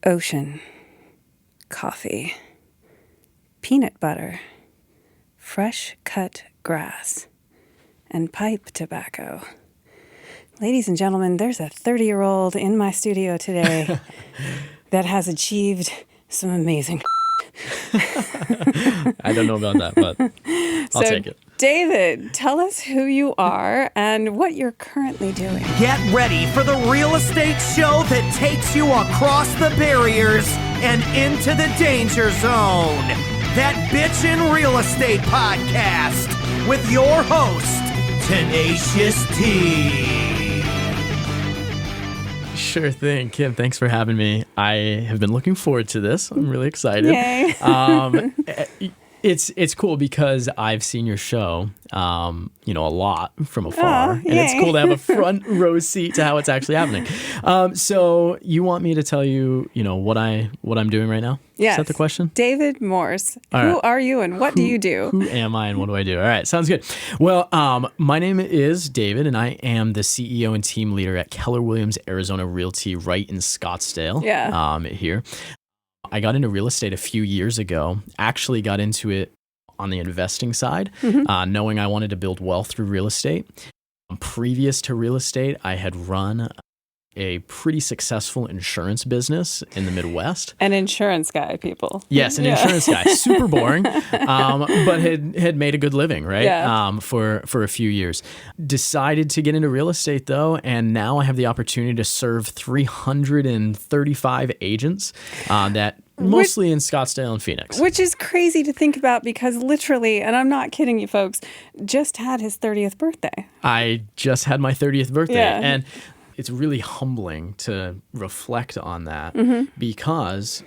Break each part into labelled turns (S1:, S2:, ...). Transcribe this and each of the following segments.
S1: Ocean, coffee, peanut butter, fresh cut grass, and pipe tobacco. Ladies and gentlemen, there's a 30-year-old in my studio today that has achieved some amazing
S2: I don't know about that, but I'll take it.
S1: David, tell us who you are and what you're currently doing.
S3: Get ready for the real estate show that takes you across the barriers and into the danger zone. That Bitchin' Real Estate Podcast with your host, Tenacious T.
S2: Sure thing. Kim, thanks for having me. I have been looking forward to this. I'm really excited.
S1: Yay.
S2: It's cool because I've seen your show, a lot from afar, and it's cool to have a front row seat to how it's actually happening. So you want me to tell you, what I'm doing right now?
S1: Yes.
S2: Is that the question?
S1: David Morse.
S2: All
S1: who
S2: right.
S1: are you and what do you do?
S2: Who am I and what do I do? All right. Sounds good. Well, my name is David, and I am the CEO and team leader at Keller Williams Arizona Realty right in Scottsdale. Here. I got into real estate a few years ago, actually got into it on the investing side, knowing I wanted to build wealth through real estate. Previous to real estate, I had run a pretty successful insurance business in the Midwest.
S1: An insurance guy, people.
S2: Yes, an insurance guy. Super boring, but had made a good living, right?
S1: Yeah.
S2: For a few years. Decided to get into real estate, though, and now I have the opportunity to serve 335 agents that mostly in Scottsdale and Phoenix.
S1: Which is crazy to think about because literally, and I'm not kidding you folks, just had his 30th birthday.
S2: I just had my 30th birthday.
S1: Yeah.
S2: And it's really humbling to reflect on that because,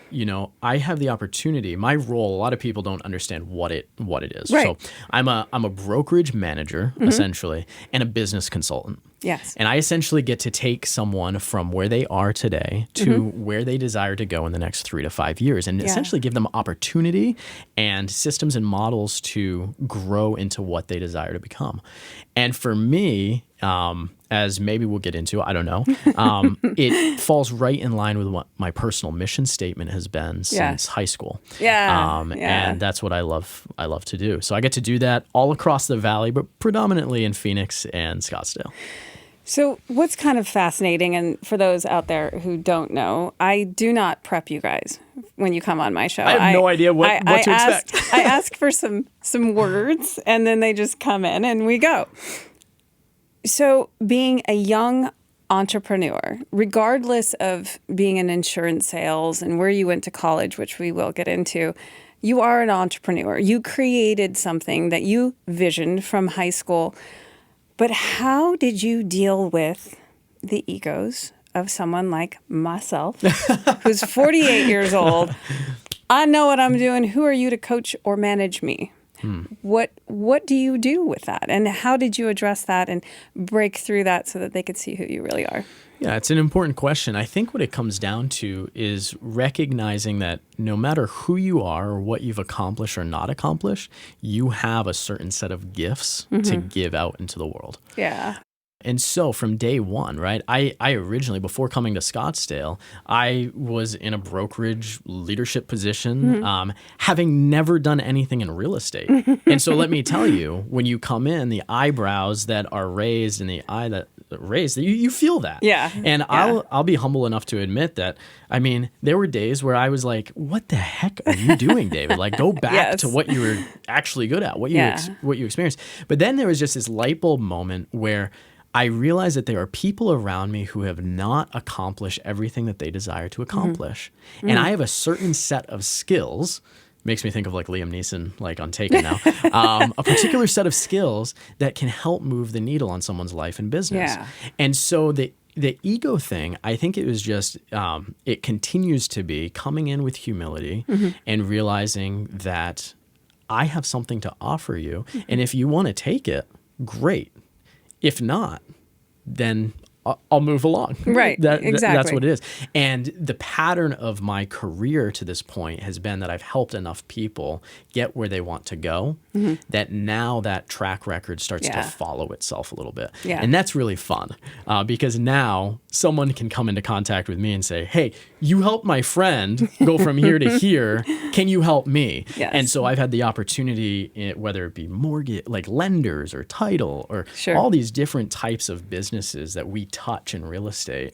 S2: I have the opportunity. My role, a lot of people don't understand what it is.
S1: Right.
S2: So I'm a brokerage manager, essentially, and a business consultant.
S1: Yes.
S2: And I essentially get to take someone from where they are today to where they desire to go in the next 3 to 5 years and essentially give them opportunity and systems and models to grow into what they desire to become. And for me, as maybe we'll get into, I don't know, it falls right in line with what my personal mission statement has been since high school. And that's what I love to do. So I get to do that all across the valley, but predominantly in Phoenix and Scottsdale.
S1: So what's kind of fascinating, and for those out there who don't know, I do not prep you guys when you come on my show.
S2: I have no idea what to expect.
S1: I ask for some words, and then they just come in, and we go. So being a young entrepreneur, regardless of being in insurance sales and where you went to college, which we will get into, you are an entrepreneur. You created something that you visioned from high school. But how did you deal with the egos of someone like myself, who's 48 years old? I know what I'm doing. Who are you to coach or manage me? What do you do with that? And how did you address that and break through that so that they could see who you really are?
S2: Yeah, it's an important question. I think what it comes down to is recognizing that no matter who you are or what you've accomplished or not accomplished, you have a certain set of gifts to give out into the world.
S1: Yeah.
S2: And so from day one, right, I originally, before coming to Scottsdale, I was in a brokerage leadership position, having never done anything in real estate. And so let me tell you, when you come in, the eyebrows that are raised and the eye that raised, you feel that.
S1: Yeah.
S2: And I'll be humble enough to admit that, there were days where I was like, what the heck are you doing, David? Like, go back to what you were actually good at, what you experienced. But then there was just this light bulb moment where I realized that there are people around me who have not accomplished everything that they desire to accomplish. And I have a certain set of skills, makes me think of like Liam Neeson, like on Taken now, a particular set of skills that can help move the needle on someone's life and business.
S1: Yeah.
S2: And so the ego thing, I think it was just, it continues to be coming in with humility and realizing that I have something to offer you. And if you want to take it, great. If not, then I'll move along.
S1: Right. Exactly.
S2: That's what it is. And the pattern of my career to this point has been that I've helped enough people get where they want to go, that now that track record starts to follow itself a little bit.
S1: Yeah.
S2: And that's really fun because now someone can come into contact with me and say, hey, you helped my friend go from here to here. Can you help me?
S1: Yes.
S2: And so I've had the opportunity, whether it be mortgage, like lenders or title or all these different types of businesses that we touch in real estate,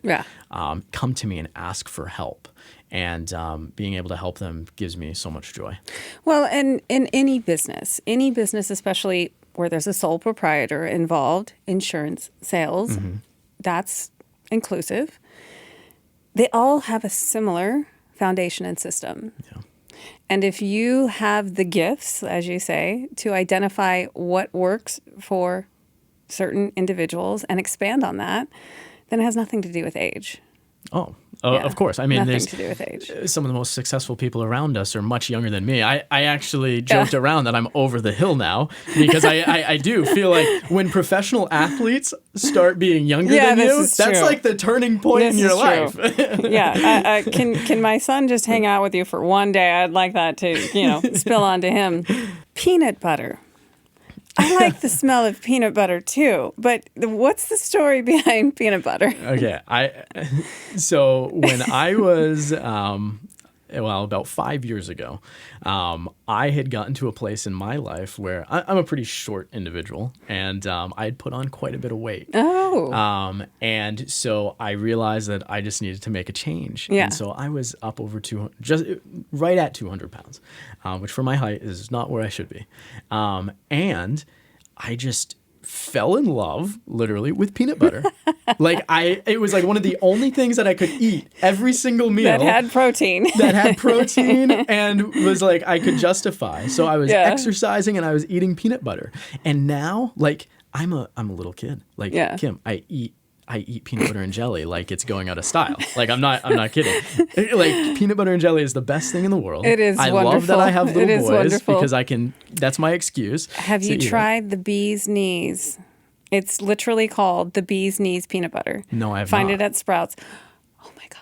S2: come to me and ask for help. And being able to help them gives me so much joy.
S1: Well, and in any business, especially where there's a sole proprietor involved, insurance, sales, that's inclusive. They all have a similar foundation and system.
S2: Yeah.
S1: And if you have the gifts, as you say, to identify what works for certain individuals and expand on that, then it has nothing to do with age.
S2: Of course. I mean,
S1: nothing
S2: there's
S1: to do with age.
S2: Some of the most successful people around us are much younger than me. I actually joked around that I'm over the hill now because I do feel like when professional athletes start being younger than you, that's
S1: true.
S2: like the turning point in your life.
S1: Can my son just hang out with you for one day? I'd like that to, spill onto him. Peanut butter. I like the smell of peanut butter too, but what's the story behind peanut butter?
S2: Okay, so when I was about 5 years ago, I had gotten to a place in my life where I'm a pretty short individual, and I had put on quite a bit of weight. And so I realized that I just needed to make a change.
S1: Yeah.
S2: And so I was up over just right at 200 pounds, which for my height is not where I should be. And I just fell in love literally with peanut butter. It was like one of the only things that I could eat every single meal
S1: that had protein
S2: and was like I could justify. So I was exercising and I was eating peanut butter. And now I'm a little kid. Kim, I eat peanut butter and jelly like it's going out of style. I'm not kidding. Peanut butter and jelly is the best thing in the world.
S1: It is wonderful.
S2: I love that I have little boys
S1: wonderful.
S2: because that's my excuse.
S1: Have you tried the bee's knees? It's literally called the bee's knees peanut butter.
S2: No, I have
S1: Find
S2: not.
S1: it at Sprouts. Oh my God.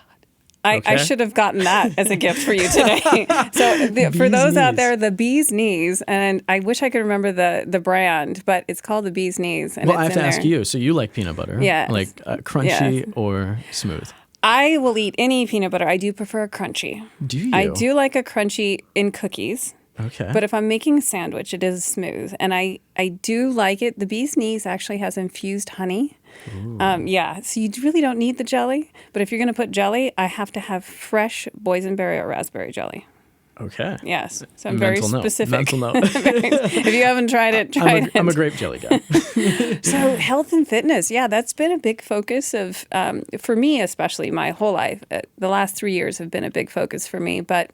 S1: I should have gotten that as a gift for you today. So for those out there, the bee's knees, and I wish I could remember the brand, but it's called the bee's knees. And
S2: well, I have to ask you. So you like peanut butter?
S1: Yes.
S2: Crunchy or smooth?
S1: I will eat any peanut butter. I do prefer a crunchy.
S2: Do you?
S1: I do like a crunchy in cookies.
S2: Okay.
S1: But if I'm making a sandwich, it is smooth. And I do like it. The bee's knees actually has infused honey. So you really don't need the jelly. But if you're going to put jelly, I have to have fresh boysenberry or raspberry jelly.
S2: Okay.
S1: Yes. So I'm very specific.
S2: Mental note.
S1: If you haven't tried it, try it.
S2: I'm a grape jelly guy.
S1: So health and fitness. Yeah, that's been a big focus of, for me especially, my whole life. The last 3 years have been a big focus for me. But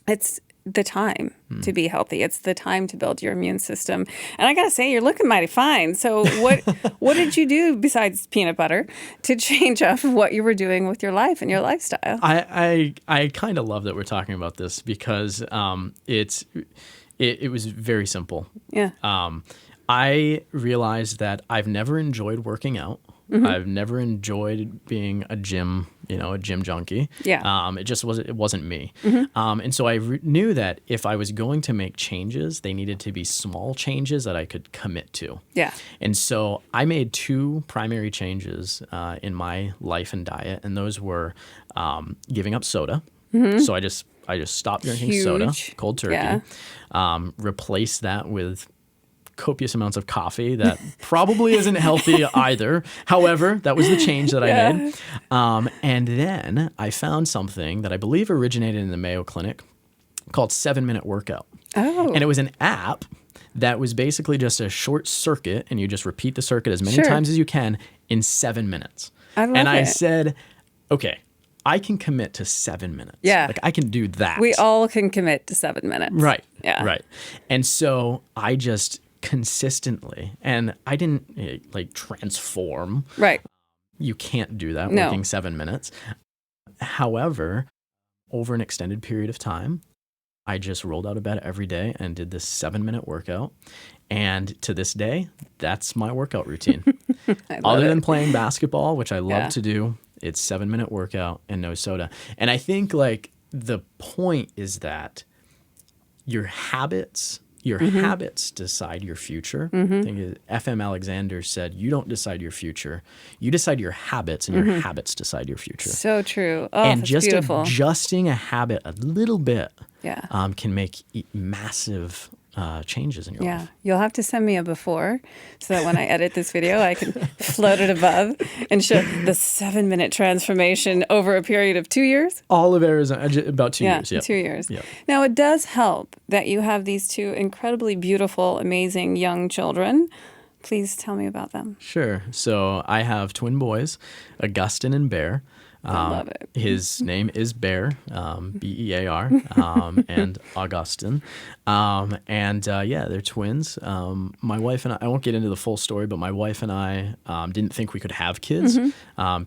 S1: it's the time to be healthy. It's the time to build your immune system. And I got to say, you're looking mighty fine. So what did you do besides peanut butter to change up what you were doing with your life and your lifestyle?
S2: I kind of love that we're talking about this because it was very simple.
S1: Yeah.
S2: I realized that I've never enjoyed working out. Mm-hmm. I've never enjoyed being a gym junkie.
S1: Yeah.
S2: It wasn't me.
S1: Mm-hmm.
S2: And so I knew that if I was going to make changes, they needed to be small changes that I could commit to.
S1: Yeah.
S2: And so I made two primary changes in my life and diet, and those were giving up soda. Mm-hmm. So I just stopped drinking soda, cold turkey.
S1: Yeah.
S2: Replaced that with copious amounts of coffee that probably isn't healthy either. However, that was the change that I made. And then I found something that I believe originated in the Mayo Clinic called 7-Minute Workout. Oh. And it was an app that was basically just a short circuit, and you just repeat the circuit as many times as you can in 7 minutes. I said, okay, I can commit to 7 minutes.
S1: Yeah.
S2: I can do that.
S1: We all can commit to 7 minutes.
S2: Right.
S1: Yeah.
S2: Right. And so I just consistently, and I didn't transform.
S1: Right.
S2: You can't do that working 7 minutes. However, over an extended period of time, I just rolled out of bed every day and did this 7-minute workout. And to this day, that's my workout routine. Other than playing basketball, which I love to do, it's 7-minute workout and no soda. And I think like the point is that your habits decide your future. I think F.M. Alexander said, you don't decide your future. You decide your habits, and your habits decide your future.
S1: So true. Oh,
S2: and
S1: that's
S2: just
S1: beautiful.
S2: adjusting a habit a little bit
S1: Yeah.
S2: can make massive changes in your life.
S1: You'll have to send me a before so that when I edit this video, I can float it above and show the 7-minute transformation over a period of 2 years.
S2: All of Arizona, about 2 years.
S1: 2 years.
S2: Yep.
S1: Now, it does help that you have these two incredibly beautiful, amazing young children. Please tell me about them.
S2: Sure. So I have twin boys, Augustine and Bear.
S1: I love it.
S2: His name is Bear, B-E-A-R, and Augustine. They're twins. My wife and I won't get into the full story, but my wife and I didn't think we could have kids,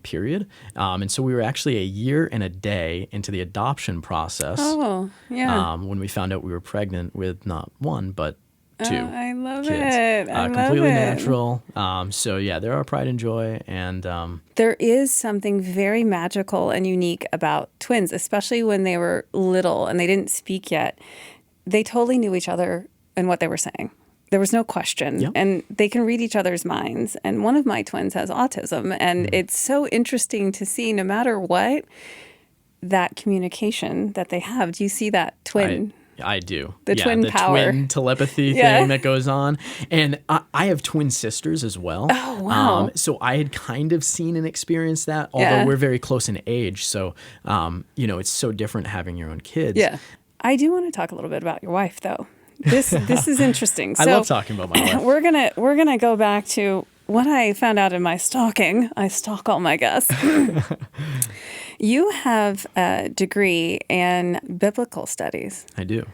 S2: period. And so we were actually a year and a day into the adoption process.
S1: Oh, yeah.
S2: When we found out we were pregnant with not one, but two.
S1: I love
S2: kids.
S1: it. I love
S2: Completely
S1: it.
S2: natural. They're our pride and joy. And
S1: there is something very magical and unique about twins, especially when they were little and they didn't speak yet. They totally knew each other and what they were saying. There was no question.
S2: Yep.
S1: And they can read each other's minds. And one of my twins has autism. And it's so interesting to see, no matter what, that communication that they have. Do you see that twin?
S2: I do.
S1: The twin power.
S2: The twin telepathy thing that goes on. And I have twin sisters as well.
S1: Oh, wow.
S2: So I had kind of seen and experienced that, although we're very close in age. So, it's so different having your own kids.
S1: Yeah. I do want to talk a little bit about your wife, though. This is interesting. So
S2: I love talking about my wife.
S1: We're gonna go back to what I found out in my stalking. I stalk all my guests. You have a degree in biblical studies.
S2: I do.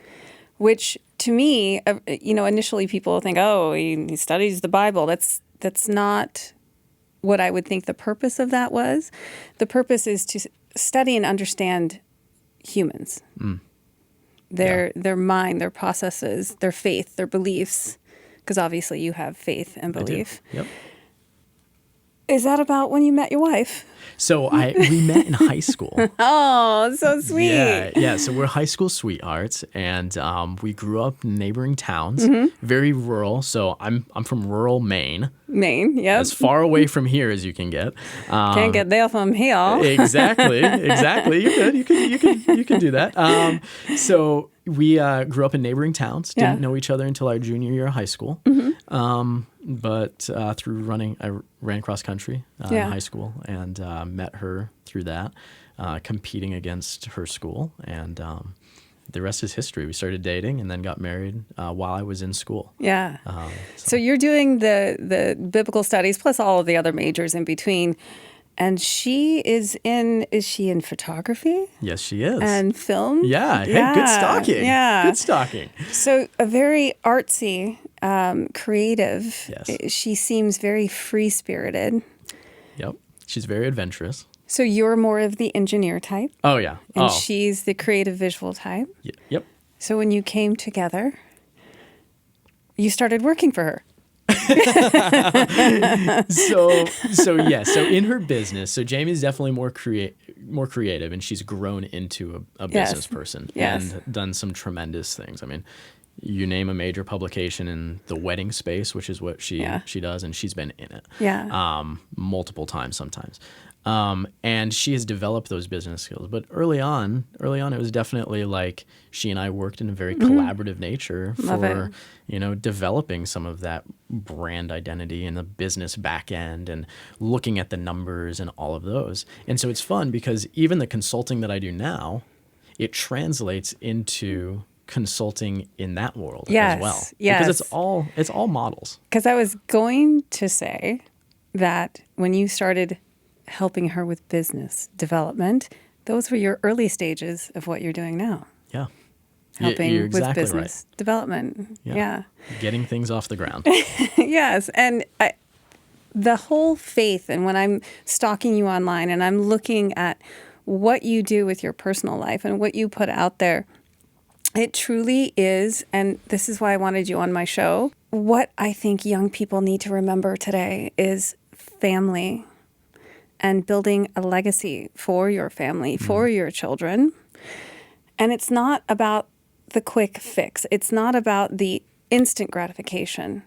S1: Which to me, initially people think, oh, he studies the Bible. That's not what I would think the purpose of that was. The purpose is to study and understand humans. Their mind, their processes, their faith, their beliefs, because obviously you have faith and belief.
S2: Yep.
S1: Is that about when you met your wife?
S2: So we met in high school.
S1: Oh, so sweet.
S2: Yeah. So we're high school sweethearts, and we grew up in neighboring towns, very rural. So I'm from rural Maine.
S1: Maine, yep.
S2: As far away from here as you can get.
S1: Can't get there from here.
S2: Exactly. You can do that. So we grew up in neighboring towns. Didn't know each other until our junior year of high school. But through running, I ran cross country in high school and met her through that, competing against her school. And the rest is history. We started dating and then got married while I was in school.
S1: Yeah. So you're doing the biblical studies plus all of the other majors in between. And is she in photography?
S2: Yes, she is.
S1: And film?
S2: Yeah. Hey, good stalking.
S1: Yeah.
S2: Good stalking.
S1: So a very artsy, creative.
S2: Yes.
S1: She seems very free-spirited.
S2: Yep. She's very adventurous.
S1: So you're more of the engineer type.
S2: Oh, yeah.
S1: And she's the creative visual type.
S2: Yep.
S1: So when you came together, you started working for her.
S2: So in her business, so Jamie's definitely more creative, and she's grown into a business person and done some tremendous things. I mean, you name a major publication in the wedding space, which is what she does, and she's been in it multiple times sometimes. And she has developed those business skills. But early on, it was definitely like she and I worked in a very collaborative nature for, developing some of that brand identity and the business back end and looking at the numbers and all of those. And so it's fun because even the consulting that I do now, it translates into consulting in that world as well.
S1: Yes.
S2: Because it's all models.
S1: Because I was going to say that when you started helping her with business development, those were your early stages of what you're doing now.
S2: Yeah.
S1: Helping
S2: you're
S1: with
S2: exactly
S1: business development. Yeah.
S2: Getting things off the ground.
S1: Yes. And the whole faith, and when I'm stalking you online and I'm looking at what you do with your personal life and what you put out there, It truly is. And this is why I wanted you on my show. What I think young people need to remember today is family and building a legacy for your family, for your children. And it's not about the quick fix. It's not about the instant gratification.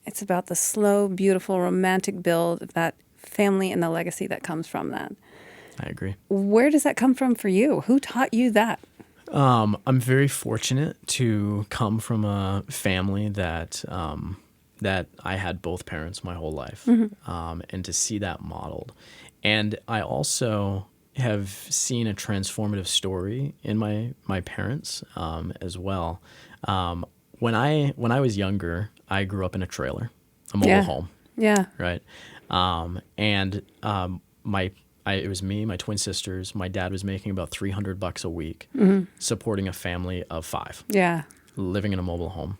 S1: It's about the slow, beautiful, romantic build of that family and the legacy that comes from that.
S2: I agree.
S1: Where does that come from for you? Who taught you that?
S2: I'm very fortunate to come from a family that that I had both parents my whole life, and to see that modeled. And I also have seen a transformative story in my parents as well. When I was younger, I grew up in a trailer, a mobile home.
S1: Yeah.
S2: Right. It was me, my twin sisters. My dad was making about $300 a week, supporting a family of 5.
S1: Yeah.
S2: Living in a mobile home.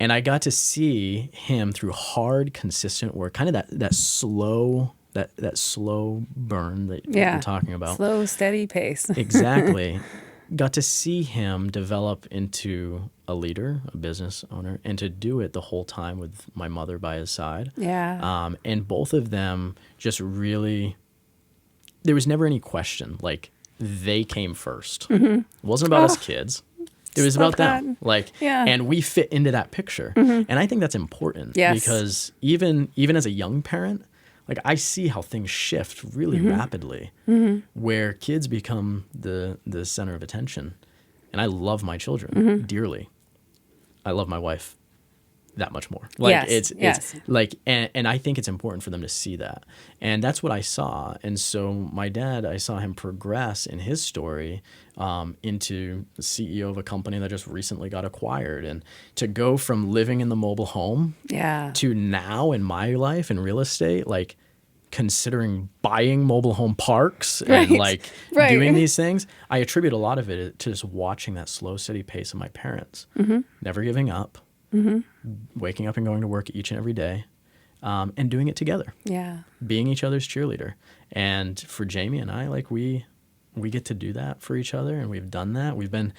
S2: And I got to see him through hard, consistent work, kind of that slow burn that you're talking about.
S1: Slow, steady pace.
S2: Exactly. Got to see him develop into a leader, a business owner, and to do it the whole time with my mother by his side.
S1: Yeah.
S2: And both of them just really, there was never any question. Like, they came first. It wasn't about us kids. It was about them. And we fit into that picture. And I think that's important.
S1: Yes.
S2: Because even as a young parent, like, I see how things shift really rapidly, where kids become the center of attention. And I love my children dearly. I love my wife that much more. Like, it's like, and I think it's important for them to see that. And that's what I saw. And so my dad, I saw him progress in his story into the CEO of a company that just recently got acquired. And to go from living in the mobile home to now in my life in real estate, like, considering buying mobile home parks and doing these things, I attribute a lot of it to just watching that slow, steady pace of my parents, never giving up, waking up and going to work each and every day, and doing it together. Yeah, being each other's cheerleader. And for Jamie and I, like, we get to do that for each other, and we've done that. We've been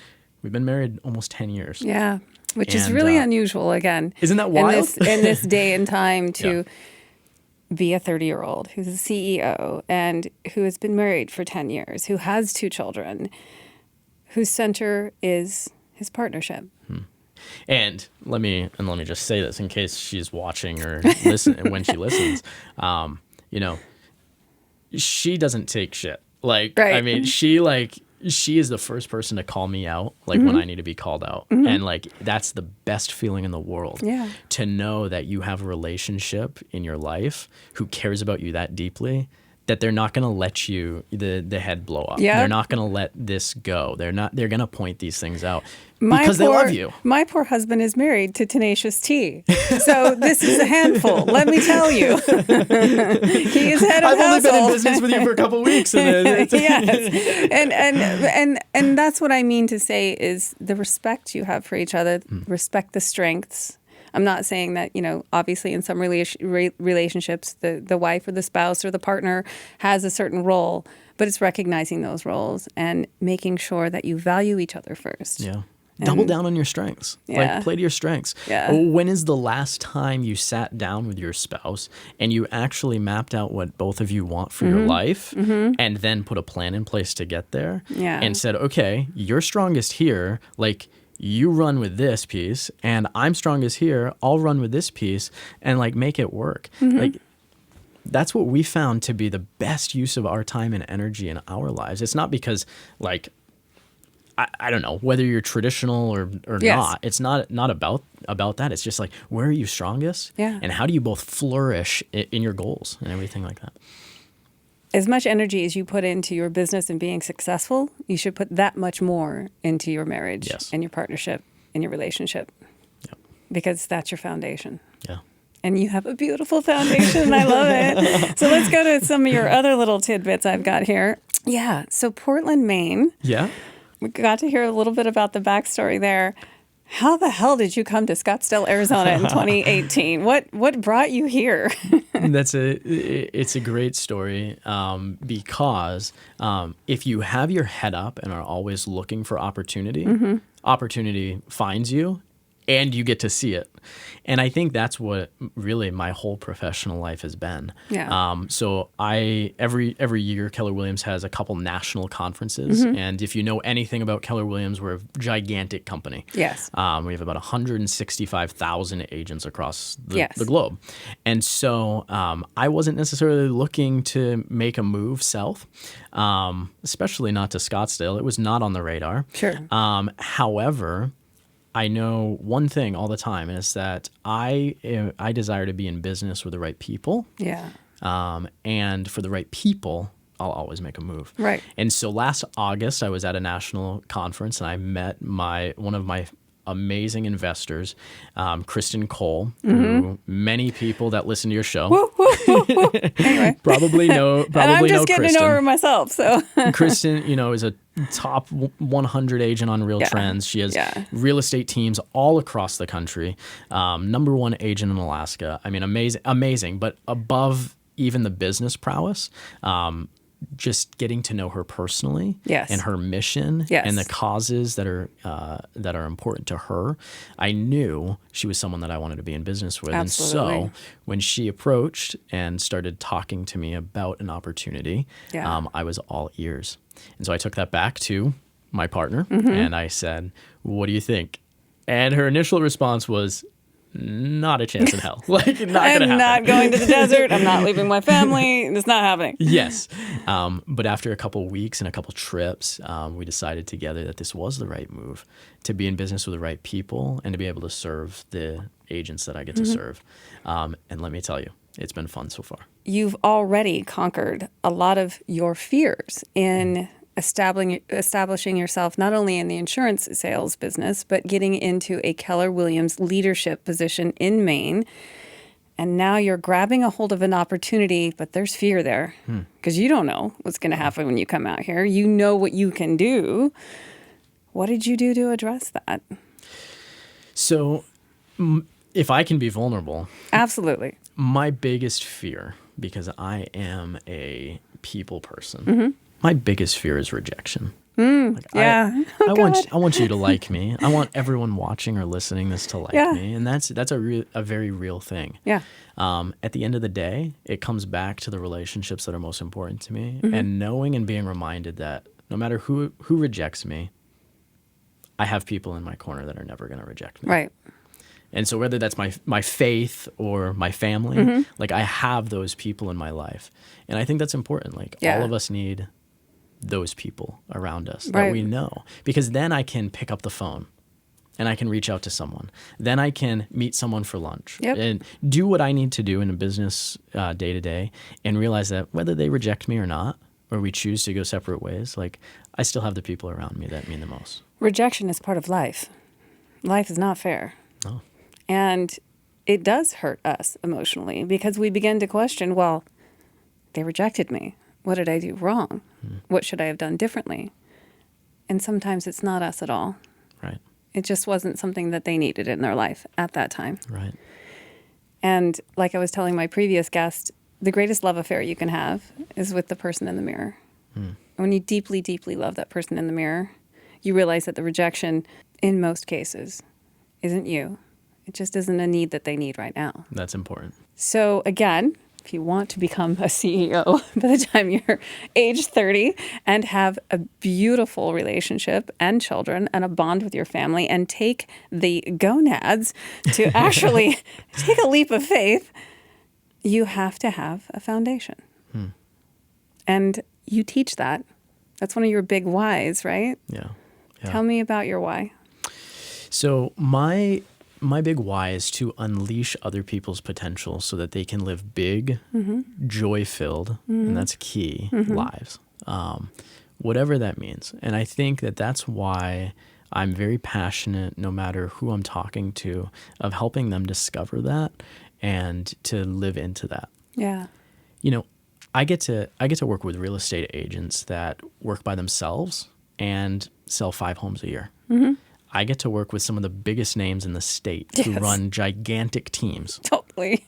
S2: married almost 10 years.
S1: Yeah, which is really unusual. Again,
S2: isn't that wild?
S1: In this day and time to be a 30-year-old who's a CEO and who has been married for 10 years, who has 2 children, whose center is his partnership.
S2: And let me just say this in case she's watching or listen when she listens. She doesn't take shit. Like, I mean, she is the first person to call me out, like, when I need to be called out. And, like, that's the best feeling in the world. Yeah. To know that you have a relationship in your life who cares about you that deeply, that they're not going to let you, the head blow up. Yeah. They're not going to let this go. They're going to point these things out because they love you.
S1: My poor husband is married to Tenacious Tea. So this is a handful, let me tell you. He is head of
S2: I've
S1: household.
S2: only been in business with you for a couple of weeks.
S1: And that's what I mean to say is the respect you have for each other, respect the strengths. I'm not saying that, obviously in some relationships, the wife or the spouse or the partner has a certain role, but it's recognizing those roles and making sure that you value each other first.
S2: Yeah. Double down on your strengths.
S1: Yeah.
S2: Like, play to your strengths.
S1: Yeah.
S2: When is the last time you sat down with your spouse and you actually mapped out what both of you want for your life and then put a plan in place to get there and said, okay, you're strongest here. Like, you run with this piece and I'm strongest here. I'll run with this piece and, like, make it work. Like, that's what we found to be the best use of our time and energy in our lives. It's not because, like, I don't know whether you're traditional or not. It's not about that. It's just like, where are you strongest? Yeah. And how do you both flourish in your goals and everything like that?
S1: As much energy as you put into your business and being successful, you should put that much more into your marriage and your partnership and your relationship. Yep. Because that's your foundation. Yeah. And you have a beautiful foundation. I love it. So let's go to some of your other little tidbits I've got here. Yeah. So Portland, Maine. Yeah. We got to hear a little bit about the backstory there. How the hell did you come to Scottsdale, Arizona in 2018? What brought you here?
S2: It's a great story because if you have your head up and are always looking for opportunity, opportunity finds you and you get to see it. And I think that's what really my whole professional life has been.
S1: Yeah.
S2: So every year Keller Williams has a couple national conferences. And if you know anything about Keller Williams, we're a gigantic company.
S1: Yes.
S2: We have about 165,000 agents across the
S1: Yes.
S2: globe. And so I wasn't necessarily looking to make a move south, especially not to Scottsdale. It was not on the radar.
S1: Sure.
S2: However, I know one thing all the time is that I desire to be in business with the right people.
S1: Yeah.
S2: And for the right people, I'll always make a move.
S1: Right.
S2: And so last August, I was at a national conference and I met one of my amazing investors, Kristen Cole, who many people that listen to your show
S1: Anyway.
S2: probably know.
S1: And I'm just getting
S2: Kristen.
S1: to know her myself. So
S2: Kristen, is a top 100 agent on Real Trends. She has real estate teams all across the country. Number one agent in Alaska. I mean, amazing. But above even the business prowess, just getting to know her personally and her mission and the causes that are important to her, I knew she was someone that I wanted to be in business with.
S1: Absolutely.
S2: And so when she approached and started talking to me about an opportunity, I was all ears. And so I took that back to my partner and I said, "What do you think?" And her initial response was, "Not a chance in hell. Not going to happen.
S1: I'm not going to the desert. I'm not leaving my family. It's not happening."
S2: Yes. But after a couple weeks and a couple trips, we decided together that this was the right move, to be in business with the right people and to be able to serve the agents that I get to serve. And let me tell you, it's been fun so far.
S1: You've already conquered a lot of your fears in establishing yourself not only in the insurance sales business, but getting into a Keller Williams leadership position in Maine. And now you're grabbing a hold of an opportunity, but there's fear there because you don't know what's going to happen when you come out here. You know what you can do. What did you do to address that?
S2: So if I can be vulnerable.
S1: Absolutely.
S2: My biggest fear, because I am a people person, my biggest fear is rejection. I want you to like me. I want everyone watching or listening this to like me, and that's a very real thing.
S1: Yeah.
S2: At the end of the day, it comes back to the relationships that are most important to me, and knowing and being reminded that no matter who rejects me, I have people in my corner that are never going to reject me.
S1: Right.
S2: And so whether that's my faith or my family, I have those people in my life, and I think that's important. All of us need those people around us that we know, because then I can pick up the phone and I can reach out to someone. Then I can meet someone for lunch and do what I need to do in a business day to day, and realize that whether they reject me or not, or we choose to go separate ways, I still have the people around me that mean the most.
S1: Rejection is part of life. Life is not fair.
S2: No.
S1: And it does hurt us emotionally because we begin to question, well, they rejected me. What did I do wrong? What should I have done differently? And sometimes it's not us at all.
S2: Right.
S1: It just wasn't something that they needed in their life at that time.
S2: Right.
S1: And like I was telling my previous guest, the greatest love affair you can have is with the person in the mirror. When you deeply, deeply love that person in the mirror, you realize that the rejection, in most cases, isn't you. It just isn't a need that they need right now.
S2: That's important.
S1: So again, if you want to become a CEO by the time you're age 30 and have a beautiful relationship and children and a bond with your family and take the gonads to actually take a leap of faith, you have to have a foundation. And you teach that. That's one of your big whys, right?
S2: Yeah.
S1: Tell me about your why.
S2: So my big why is to unleash other people's potential so that they can live big, joy-filled, and that's key, lives, whatever that means. And I think that that's why I'm very passionate, no matter who I'm talking to, of helping them discover that and to live into that.
S1: Yeah.
S2: I get to work with real estate agents that work by themselves and sell 5 homes a year. I get to work with some of the biggest names in the state who run gigantic teams.
S1: Totally.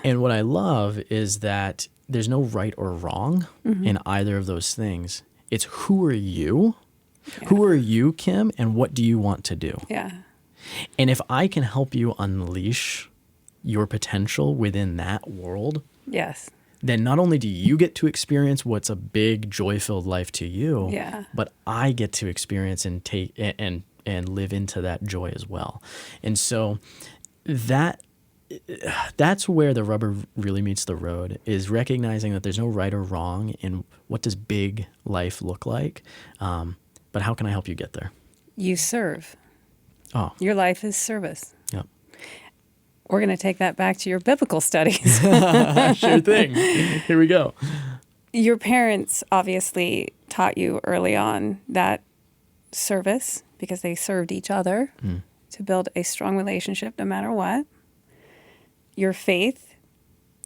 S2: And what I love is that there's no right or wrong in either of those things. It's who are you? Yeah. Who are you, Kim? And what do you want to do?
S1: Yeah.
S2: And if I can help you unleash your potential within that world,
S1: yes,
S2: then not only do you get to experience what's a big joy-filled life to you, but I get to experience and take and live into that joy as well. And so that's where the rubber really meets the road, is recognizing that there's no right or wrong in what does big life look like, but how can I help you get there?
S1: You serve.
S2: Oh,
S1: your life is service.
S2: Yep.
S1: We're going to take that back to your biblical studies.
S2: Sure thing. Here we go.
S1: Your parents obviously taught you early on that service, because they served each other to build a strong relationship no matter what. Your faith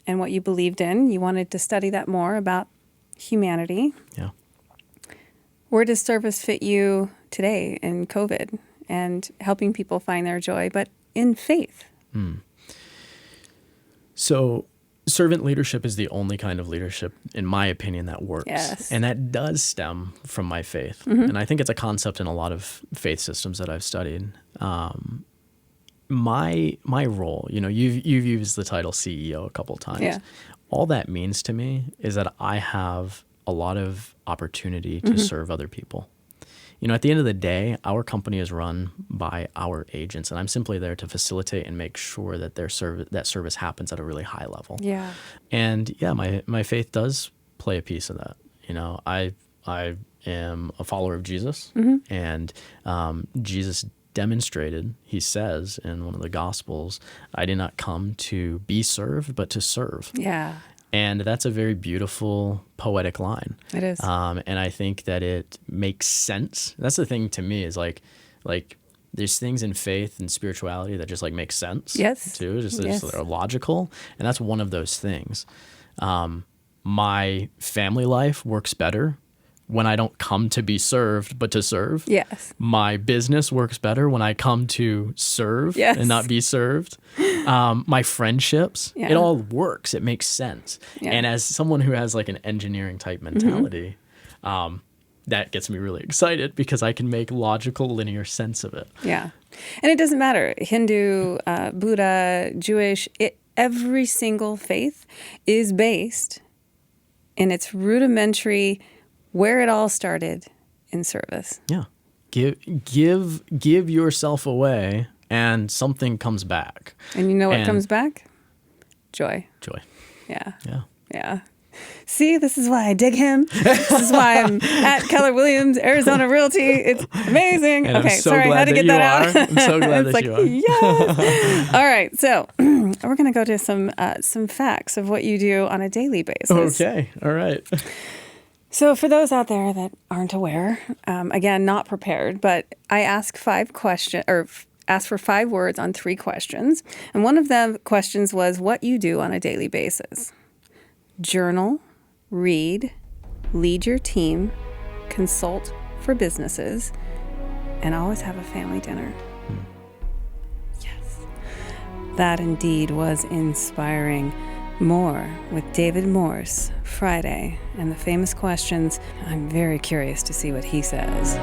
S1: and what you believed in, you wanted to study that more about humanity.
S2: Yeah.
S1: Where does service fit you today in COVID and helping people find their joy, but in faith?
S2: So servant leadership is the only kind of leadership, in my opinion, that works.
S1: Yes.
S2: And that does stem from my faith. And I think it's a concept in a lot of faith systems that I've studied. My role, you've used the title CEO a couple of times.
S1: Yeah.
S2: All that means to me is that I have a lot of opportunity to serve other people. At the end of the day, our company is run by our agents, and I'm simply there to facilitate and make sure that that service happens at a really high level.
S1: Yeah.
S2: And my faith does play a piece of that. I am a follower of Jesus, and Jesus demonstrated, he says in one of the Gospels, I did not come to be served, but to serve.
S1: Yeah.
S2: And that's a very beautiful, poetic line.
S1: It is.
S2: And I think that it makes sense. That's the thing to me, is like there's things in faith and spirituality that just make sense.
S1: Yes.
S2: Too. Just
S1: Yes.
S2: they're logical. And that's one of those things. My family life works better when I don't come to be served, but to serve.
S1: Yes.
S2: My business works better when I come to serve
S1: Yes.
S2: and not be served. My friendships,
S1: Yeah.
S2: it all works. It makes sense.
S1: Yeah.
S2: And as someone who has an engineering type mentality, that gets me really excited, because I can make logical, linear sense of it.
S1: Yeah. And it doesn't matter, Hindu, Buddha, Jewish, every single faith is based in its rudimentary, where it all started, in service.
S2: Yeah. Give yourself away, and something comes back.
S1: And you know what comes back? Joy.
S2: Joy.
S1: Yeah.
S2: Yeah.
S1: Yeah. See, this is why I dig him. This is why I'm at Keller Williams, Arizona Realty. It's amazing.
S2: And
S1: okay,
S2: I'm so
S1: sorry,
S2: glad
S1: I had to
S2: that
S1: get
S2: you
S1: that
S2: are.
S1: out.
S2: I'm so glad
S1: it's
S2: that you are.
S1: Yes. All right, so we're going to go to some facts of what you do on a daily basis.
S2: Okay. All right.
S1: So for those out there that aren't aware, again, not prepared, but I ask ask for 5 words on 3 questions. And one of the questions was what you do on a daily basis. Journal, read, lead your team, consult for businesses, and always have a family dinner. Yes. That indeed was inspiring. More with David Morse, Friday, and the famous questions. I'm very curious to see what he says.